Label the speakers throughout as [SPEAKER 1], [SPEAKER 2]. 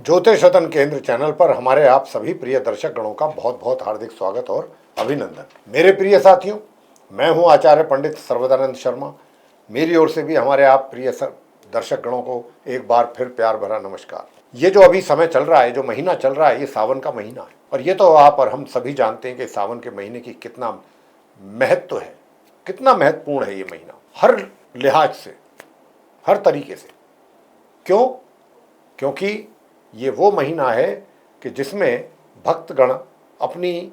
[SPEAKER 1] ज्योतिष शतन केंद्र चैनल पर हमारे आप सभी प्रिय दर्शक गणों का बहुत बहुत हार्दिक स्वागत और अभिनंदन। मेरे प्रिय साथियों, मैं हूं आचार्य पंडित सर्वदानंद शर्मा। मेरी ओर से भी हमारे आप प्रिय दर्शक गणों को एक बार फिर प्यार भरा नमस्कार। ये जो अभी समय चल रहा है, जो महीना चल रहा है, ये सावन का महीना है और ये तो आप और हम सभी जानते हैं कि सावन के महीने की कितना महत्व है, कितना महत्वपूर्ण है ये महीना हर लिहाज से, हर तरीके से। क्यों? क्योंकि ये वो महीना है कि जिसमें भक्तगण अपनी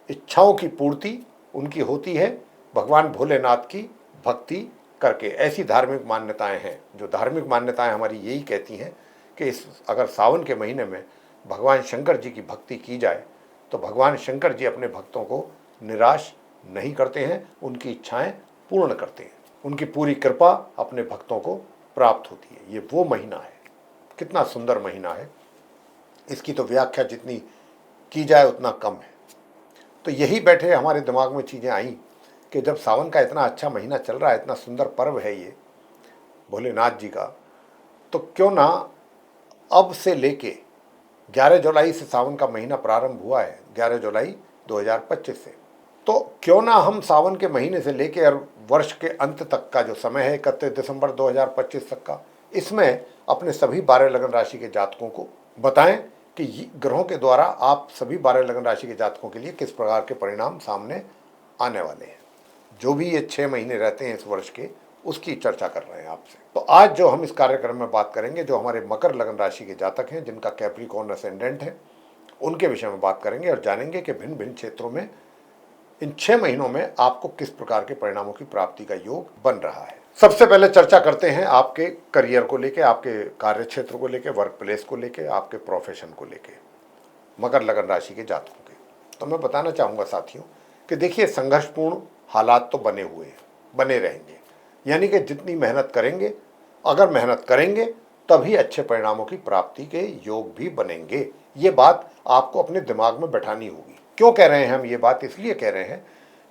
[SPEAKER 1] इच्छाओं की पूर्ति उनकी होती है भगवान भोलेनाथ की भक्ति करके। ऐसी धार्मिक मान्यताएं हैं, जो धार्मिक मान्यताएं हमारी यही कहती हैं कि अगर सावन के महीने में भगवान शंकर जी की भक्ति की जाए तो भगवान शंकर जी अपने भक्तों को निराश नहीं करते हैं, उनकी इच्छाएं पूर्ण करते हैं, उनकी पूरी कृपा अपने भक्तों को प्राप्त होती है। ये वो महीना है, कितना सुंदर महीना है, इसकी तो व्याख्या जितनी की जाए उतना कम है। तो यही बैठे हमारे दिमाग में चीज़ें आई कि जब सावन का इतना अच्छा महीना चल रहा है, इतना सुंदर पर्व है ये भोलेनाथ जी का, तो क्यों ना अब से लेके 11 जुलाई से सावन का महीना प्रारंभ हुआ है, 11 जुलाई 2025 से, तो क्यों ना हम सावन के महीने से लेके और वर्ष के अंत तक का जो समय है 31 दिसंबर 2025 तक का, इसमें अपने सभी 12 लगन राशि के जातकों को बताएं कि ग्रहों के द्वारा आप सभी 12 लगन राशि के जातकों के लिए किस प्रकार के परिणाम सामने आने वाले हैं। जो भी ये 6 महीने रहते हैं इस वर्ष के, उसकी चर्चा कर रहे हैं आपसे। तो आज जो हम इस कार्यक्रम में बात करेंगे, जो हमारे मकर लगन राशि के जातक हैं, जिनका कैप्रिकॉर्न असेंडेंट है, उनके विषय में बात करेंगे और जानेंगे कि भिन्न भिन्न क्षेत्रों में इन 6 महीनों में आपको किस प्रकार के परिणामों की प्राप्ति का योग बन रहा है। सबसे पहले चर्चा करते हैं आपके करियर को लेके, आपके कार्य क्षेत्र को लेके, वर्क प्लेस को लेके, आपके प्रोफेशन को लेके, मकर लगन राशि के जातकों के। तो मैं बताना चाहूँगा साथियों कि देखिए, संघर्षपूर्ण हालात तो बने हुए हैं, बने रहेंगे। यानी कि जितनी मेहनत करेंगे, अगर मेहनत करेंगे तभी अच्छे परिणामों की प्राप्ति के योग भी बनेंगे। ये बात आपको अपने दिमाग में बैठानी होगी। क्यों कह रहे हैं हम ये बात? इसलिए कह रहे हैं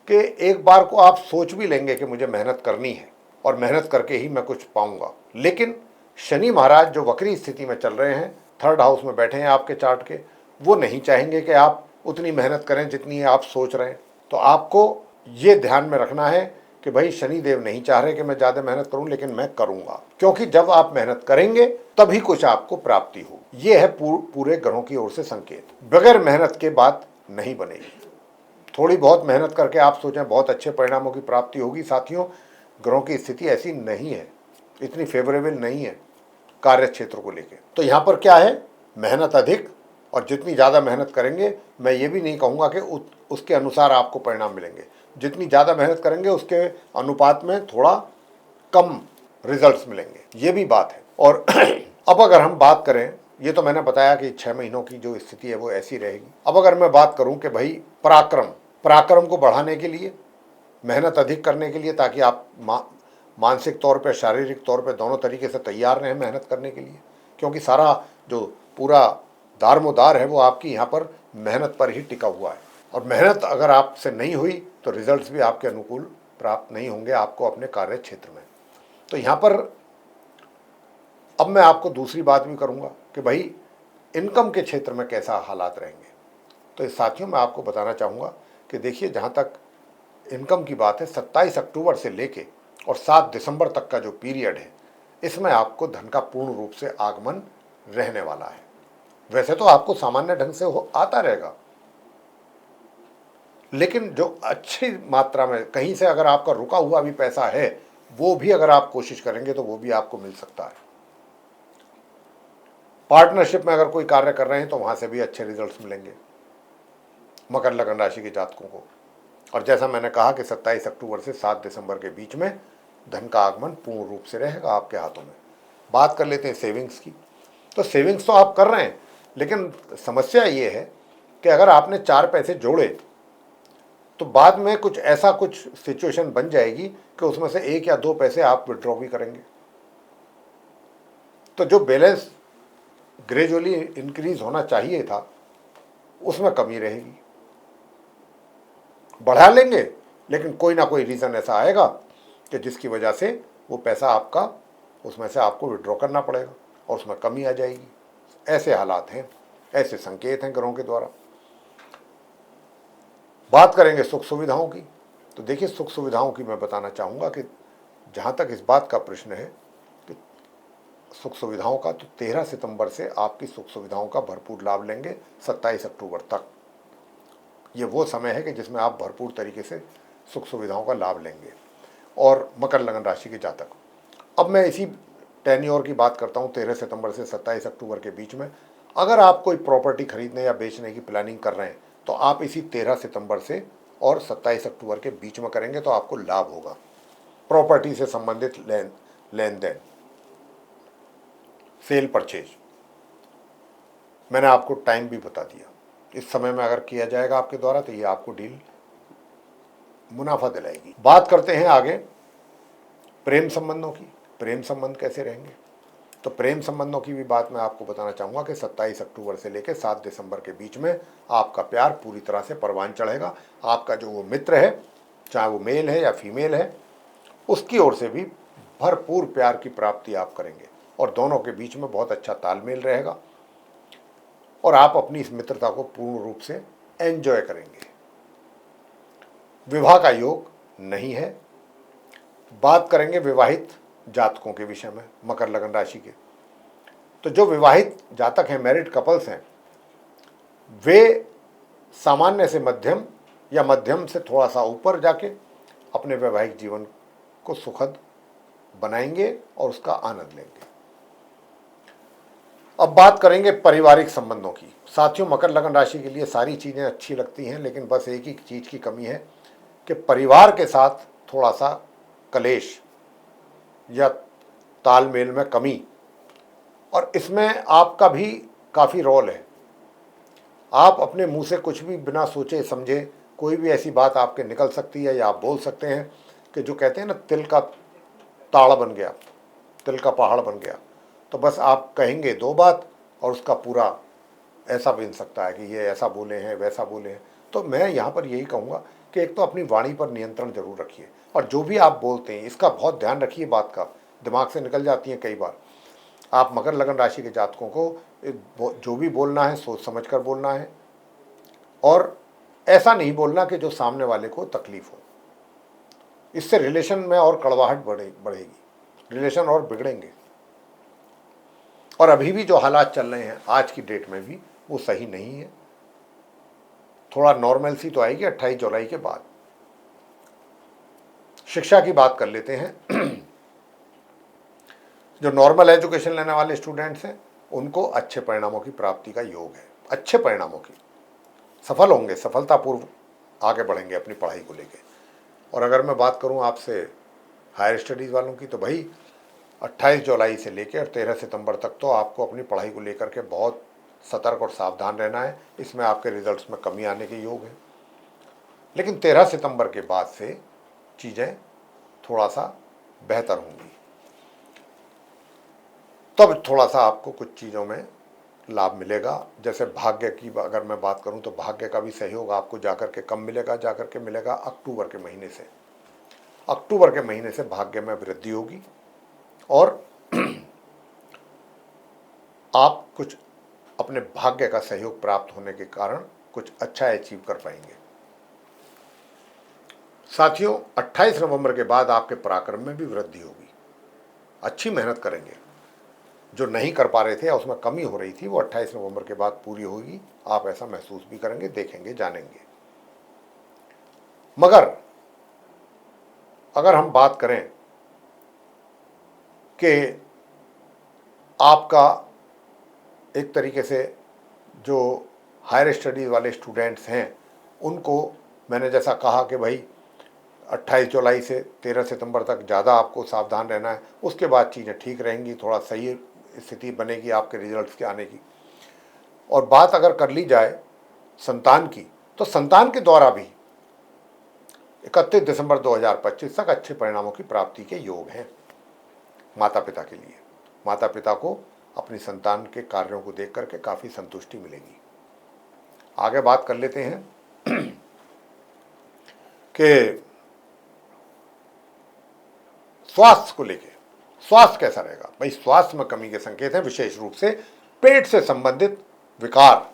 [SPEAKER 1] कि एक बार को आप सोच भी लेंगे कि मुझे मेहनत करनी है और मेहनत करके ही मैं कुछ पाऊंगा, लेकिन शनि महाराज जो वक्री स्थिति में चल रहे हैं, 3rd हाउस में बैठे हैं आपके चार्ट के, वो नहीं चाहेंगे कि आप उतनी मेहनत करें जितनी आप सोच रहे हैं। तो आपको ये ध्यान में रखना है कि भाई शनि देव नहीं चाह रहे कि मैं ज़्यादा मेहनत करूं, लेकिन मैं करूंगा, क्योंकि जब आप मेहनत करेंगे तभी कुछ आपको प्राप्ति हो। ये है पूरे ग्रहों की ओर से संकेत। बगैर मेहनत के बात नहीं बनेगी। थोड़ी बहुत मेहनत करके आप सोचें बहुत अच्छे परिणामों की प्राप्ति होगी, साथियों, ग्रहों की स्थिति ऐसी नहीं है, इतनी फेवरेबल नहीं है कार्य क्षेत्र को लेकर। तो यहाँ पर क्या है, मेहनत अधिक, और जितनी ज़्यादा मेहनत करेंगे, मैं ये भी नहीं कहूँगा कि उसके अनुसार आपको परिणाम मिलेंगे। जितनी ज़्यादा मेहनत करेंगे उसके अनुपात में थोड़ा कम रिजल्ट्स मिलेंगे, ये भी बात है। और अब अगर हम बात करें, ये तो मैंने बताया कि 6 महीनों की जो स्थिति है वो ऐसी रहेगी। अब अगर मैं बात करूँ कि भाई पराक्रम को बढ़ाने के लिए, मेहनत अधिक करने के लिए, ताकि आप मानसिक तौर पे, शारीरिक तौर पे, दोनों तरीके से तैयार रहें मेहनत करने के लिए, क्योंकि सारा जो पूरा दारमोदार है वो आपकी यहाँ पर मेहनत पर ही टिका हुआ है। और मेहनत अगर आपसे नहीं हुई तो रिजल्ट्स भी आपके अनुकूल प्राप्त नहीं होंगे आपको अपने कार्य क्षेत्र में। तो यहाँ पर अब मैं आपको दूसरी बात भी करूँगा कि भाई इनकम के क्षेत्र में कैसा हालात रहेंगे। तो इस साथियों मैं आपको बताना चाहूँगा कि देखिए, जहाँ तक इनकम की बात है, 27 अक्टूबर से लेके और 7 दिसंबर तक का जो पीरियड है, इसमें आपको धन का पूर्ण रूप से आगमन रहने वाला है। वैसे तो आपको सामान्य ढंग से आता रहेगा, लेकिन जो अच्छी मात्रा में कहीं से अगर आपका रुका हुआ भी पैसा है, वो भी अगर आप कोशिश करेंगे तो वो भी आपको मिल सकता है। पार्टनरशिप में अगर कोई कार्य कर रहे हैं तो वहां से भी अच्छे रिजल्ट्स मिलेंगे मकर लगन राशि के जातकों को। और जैसा मैंने कहा कि 27 अक्टूबर से 7 दिसंबर के बीच में धन का आगमन पूर्ण रूप से रहेगा आपके हाथों में। बात कर लेते हैं सेविंग्स की। तो सेविंग्स तो आप कर रहे हैं, लेकिन समस्या ये है कि अगर आपने 4 पैसे जोड़े तो बाद में कुछ सिचुएशन बन जाएगी कि उसमें से 1 या 2 पैसे आप विड्रॉ भी करेंगे, तो जो बैलेंस ग्रेजुअली इंक्रीज होना चाहिए था उसमें कमी रहेगी। बढ़ा लेंगे, लेकिन कोई ना कोई रीज़न ऐसा आएगा कि जिसकी वजह से वो पैसा आपका, उसमें से आपको विड्रॉ करना पड़ेगा और उसमें कमी आ जाएगी। ऐसे हालात हैं, ऐसे संकेत हैं ग्रहों के द्वारा। बात करेंगे सुख सुविधाओं की, तो देखिए सुख सुविधाओं की मैं बताना चाहूँगा कि जहाँ तक इस बात का प्रश्न है कि सुख सुविधाओं का, तो 13 सितंबर से आपकी सुख सुविधाओं का भरपूर लाभ लेंगे 27 अक्टूबर तक। ये वो समय है कि जिसमें आप भरपूर तरीके से सुख सुविधाओं का लाभ लेंगे। और मकर लगन राशि के जातक, अब मैं इसी टेन्योर की बात करता हूँ 13 सितंबर से 27 अक्टूबर के बीच में। अगर आप कोई प्रॉपर्टी खरीदने या बेचने की प्लानिंग कर रहे हैं तो आप इसी 13 सितंबर से और 27 अक्टूबर के बीच में करेंगे तो आपको लाभ होगा। प्रॉपर्टी से संबंधित लेन देन, सेल परचेज, मैंने आपको टाइम भी बता दिया। इस समय में अगर किया जाएगा आपके द्वारा तो ये आपको डील मुनाफा दिलाएगी। बात करते हैं आगे प्रेम संबंधों की। प्रेम संबंध कैसे रहेंगे, तो प्रेम संबंधों की भी बात मैं आपको बताना चाहूँगा कि 27 अक्टूबर से लेकर 7 दिसंबर के बीच में आपका प्यार पूरी तरह से परवान चढ़ेगा। आपका जो वो मित्र है, चाहे वो मेल है या फीमेल है, उसकी ओर से भी भरपूर प्यार की प्राप्ति आप करेंगे और दोनों के बीच में बहुत अच्छा तालमेल रहेगा और आप अपनी इस मित्रता को पूर्ण रूप से एंजॉय करेंगे। विवाह का योग नहीं है। बात करेंगे विवाहित जातकों के विषय में, मकर लगन राशि के। तो जो विवाहित जातक हैं, मैरिड कपल्स हैं, वे सामान्य से मध्यम या मध्यम से थोड़ा सा ऊपर जाके अपने वैवाहिक जीवन को सुखद बनाएंगे और उसका आनंद लेंगे। अब बात करेंगे पारिवारिक संबंधों की। साथियों, मकर लगन राशि के लिए सारी चीज़ें अच्छी लगती हैं, लेकिन बस एक ही चीज़ की कमी है कि परिवार के साथ थोड़ा सा कलेश या तालमेल में कमी, और इसमें आपका भी काफ़ी रोल है। आप अपने मुंह से कुछ भी बिना सोचे समझे कोई भी ऐसी बात आपके निकल सकती है या आप बोल सकते हैं कि जो कहते हैं ना, तिल का ताड़ बन गया, तिल का पहाड़ बन गया। तो बस आप कहेंगे दो बात और उसका पूरा ऐसा बन सकता है कि ये ऐसा बोले हैं, वैसा बोले हैं। तो मैं यहाँ पर यही कहूँगा कि एक तो अपनी वाणी पर नियंत्रण जरूर रखिए, और जो भी आप बोलते हैं इसका बहुत ध्यान रखिए। बात का दिमाग से निकल जाती है कई बार। आप मकर लगन राशि के जातकों को जो भी बोलना है सोच समझ कर बोलना है, और ऐसा नहीं बोलना कि जो सामने वाले को तकलीफ हो। इससे रिलेशन में और कड़वाहट बढ़ेगी, रिलेशन और बिगड़ेंगे। और अभी भी जो हालात चल रहे हैं आज की डेट में भी वो सही नहीं है। थोड़ा नॉर्मलसी तो आएगी 28 जुलाई के बाद। शिक्षा की बात कर लेते हैं। जो नॉर्मल एजुकेशन लेने वाले स्टूडेंट्स हैं उनको अच्छे परिणामों की प्राप्ति का योग है। अच्छे परिणामों की, सफल होंगे, सफलतापूर्व आगे बढ़ेंगे अपनी पढ़ाई को लेके। और अगर मैं बात करूं आपसे हायर स्टडीज़ वालों की, तो भाई 28 जुलाई से लेकर 13 सितंबर तक तो आपको अपनी पढ़ाई को लेकर के बहुत सतर्क और सावधान रहना है। इसमें आपके रिजल्ट्स में कमी आने के योग है। लेकिन 13 सितंबर के बाद से चीज़ें थोड़ा सा बेहतर होंगी, तब थोड़ा सा आपको कुछ चीज़ों में लाभ मिलेगा। जैसे भाग्य की अगर मैं बात करूं तो भाग्य का भी सहयोग आपको जाकर के कम मिलेगा, जाकर के मिलेगा अक्टूबर के महीने से। अक्टूबर के महीने से भाग्य में वृद्धि होगी और आप कुछ अपने भाग्य का सहयोग प्राप्त होने के कारण कुछ अच्छा अचीव कर पाएंगे। साथियों, 28 नवंबर के बाद आपके पराक्रम में भी वृद्धि होगी। अच्छी मेहनत करेंगे, जो नहीं कर पा रहे थे या उसमें कमी हो रही थी वो 28 नवंबर के बाद पूरी होगी। आप ऐसा महसूस भी करेंगे, देखेंगे, जानेंगे। मगर अगर हम बात करें कि आपका एक तरीके से जो हायर स्टडीज़ वाले स्टूडेंट्स हैं उनको मैंने जैसा कहा कि भाई 28 जुलाई से 13 सितंबर तक ज़्यादा आपको सावधान रहना है, उसके बाद चीज़ें ठीक रहेंगी, थोड़ा सही स्थिति बनेगी आपके रिजल्ट्स के आने की। और बात अगर कर ली जाए संतान की, तो संतान के द्वारा भी 31 दिसंबर 2025 तक अच्छे परिणामों की प्राप्ति के योग हैं माता पिता के लिए। माता पिता को अपनी संतान के कार्यों को देख करके काफ़ी संतुष्टि मिलेगी। आगे बात कर लेते हैं कि स्वास्थ्य को लेके, स्वास्थ्य कैसा रहेगा। भाई स्वास्थ्य में कमी के संकेत हैं, विशेष रूप से पेट से संबंधित विकार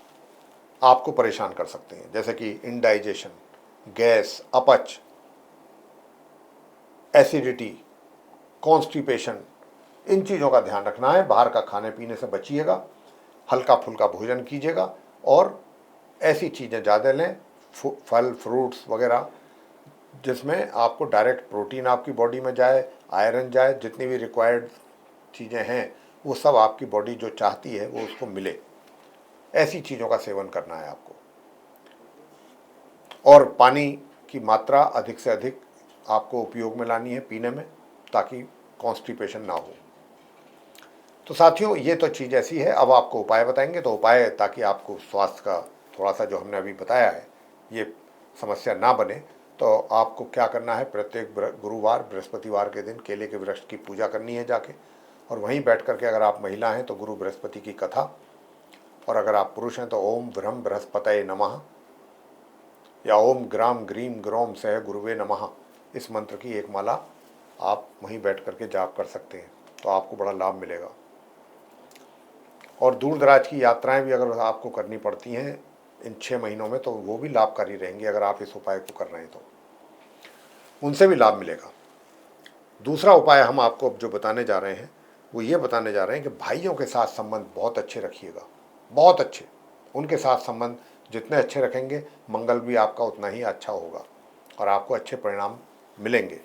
[SPEAKER 1] आपको परेशान कर सकते हैं, जैसे कि इंडाइजेशन, गैस, अपच, एसिडिटी, कॉन्स्टिपेशन। इन चीज़ों का ध्यान रखना है। बाहर का खाने पीने से बचिएगा, हल्का फुल्का भोजन कीजिएगा और ऐसी चीज़ें ज़्यादा लें, फल फ्रूट्स वगैरह, जिसमें आपको डायरेक्ट प्रोटीन आपकी बॉडी में जाए, आयरन जाए, जितनी भी रिक्वायर्ड चीज़ें हैं वो सब आपकी बॉडी जो चाहती है वो उसको मिले। ऐसी चीज़ों का सेवन करना है आपको। और पानी की मात्रा अधिक से अधिक आपको उपयोग में लानी है पीने में, ताकि कॉन्स्टिपेशन ना हो। तो साथियों, ये तो चीज़ ऐसी है। अब आपको उपाय बताएंगे, तो उपाय ताकि आपको स्वास्थ्य का थोड़ा सा जो हमने अभी बताया है ये समस्या ना बने, तो आपको क्या करना है, प्रत्येक गुरुवार बृहस्पतिवार के दिन केले के वृक्ष की पूजा करनी है जाके, और वहीं बैठ करके अगर आप महिला हैं तो गुरु बृहस्पति की कथा, और अगर आप पुरुष हैं तो ओम ब्रह्म बृहस्पतये नमः या ओम ग्राम ग्रीम ग्रोम सह गुरुवे नमः, इस मंत्र की एक माला आप वहीं बैठ करके जाप कर सकते हैं, तो आपको बड़ा लाभ मिलेगा। और दूर दराज की यात्राएं भी अगर आपको करनी पड़ती हैं इन 6 महीनों में, तो वो भी लाभकारी रहेंगी अगर आप इस उपाय को कर रहे हैं तो उनसे भी लाभ मिलेगा। दूसरा उपाय हम आपको अब जो बताने जा रहे हैं वो ये बताने जा रहे हैं कि भाइयों के साथ संबंध बहुत अच्छे रखिएगा, बहुत अच्छे। उनके साथ संबंध जितने अच्छे रखेंगे, मंगल भी आपका उतना ही अच्छा होगा और आपको अच्छे परिणाम मिलेंगे।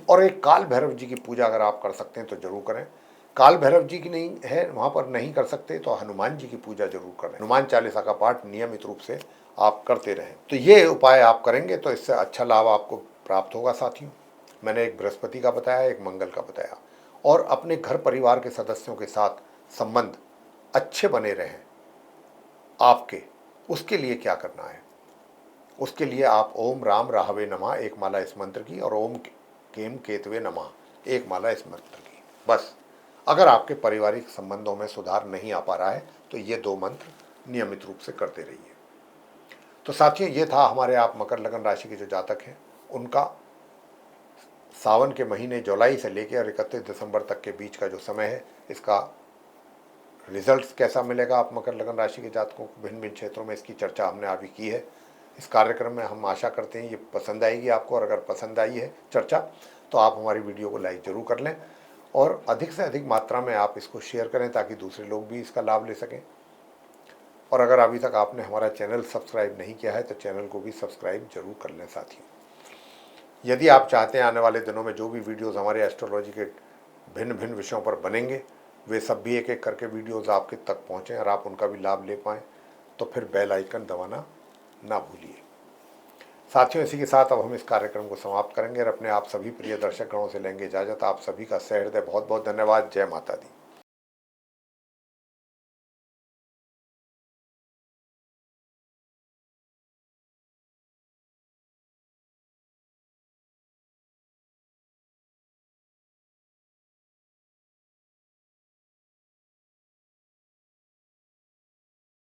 [SPEAKER 1] और एक काल भैरव जी की पूजा अगर आप कर सकते हैं तो जरूर करें। काल भैरव जी की नहीं है वहाँ पर नहीं कर सकते तो हनुमान जी की पूजा जरूर करें। हनुमान चालीसा का पाठ नियमित रूप से आप करते रहें। तो ये उपाय आप करेंगे तो इससे अच्छा लाभ आपको प्राप्त होगा। साथियों, मैंने एक बृहस्पति का बताया, एक मंगल का बताया। और अपने घर परिवार के सदस्यों के साथ संबंध अच्छे बने रहें आपके, उसके लिए क्या करना है, उसके लिए आप ओम राम राहवे नमः एक माला इस मंत्र की, और ओम केम केतवे नमः एक माला इस मंत्र की। बस, अगर आपके पारिवारिक संबंधों में सुधार नहीं आ पा रहा है तो ये 2 मंत्र नियमित रूप से करते रहिए। तो साथियों, ये था हमारे आप मकर लगन राशि के जो जातक हैं उनका सावन के महीने जुलाई से लेकर 31 दिसंबर तक के बीच का जो समय है, इसका रिजल्ट्स कैसा मिलेगा आप मकर लगन राशि के जातकों को भिन्न भिन्न क्षेत्रों में, इसकी चर्चा हमने अभी की है इस कार्यक्रम में। हम आशा करते हैं ये पसंद आएगी आपको, और अगर पसंद आई है चर्चा तो आप हमारी वीडियो को लाइक ज़रूर कर लें और अधिक से अधिक मात्रा में आप इसको शेयर करें ताकि दूसरे लोग भी इसका लाभ ले सकें। और अगर अभी तक आपने हमारा चैनल सब्सक्राइब नहीं किया है तो चैनल को भी सब्सक्राइब जरूर कर लें। साथियों, यदि आप चाहते हैं आने वाले दिनों में जो भी वीडियोज़ हमारे एस्ट्रोलॉजी के भिन्न भिन्न विषयों पर बनेंगे वे सब भी एक एक करके वीडियोज़ आपके तक पहुँचें और आप उनका भी लाभ ले पाएँ, तो फिर बेल आइकन दबाना ना भूलिए। साथियों, इसी के साथ अब हम इस कार्यक्रम को समाप्त करेंगे और अपने आप सभी प्रिय दर्शक गणों से लेंगे इजाज़त। आप सभी का सहृदय बहुत बहुत धन्यवाद। जय माता दी।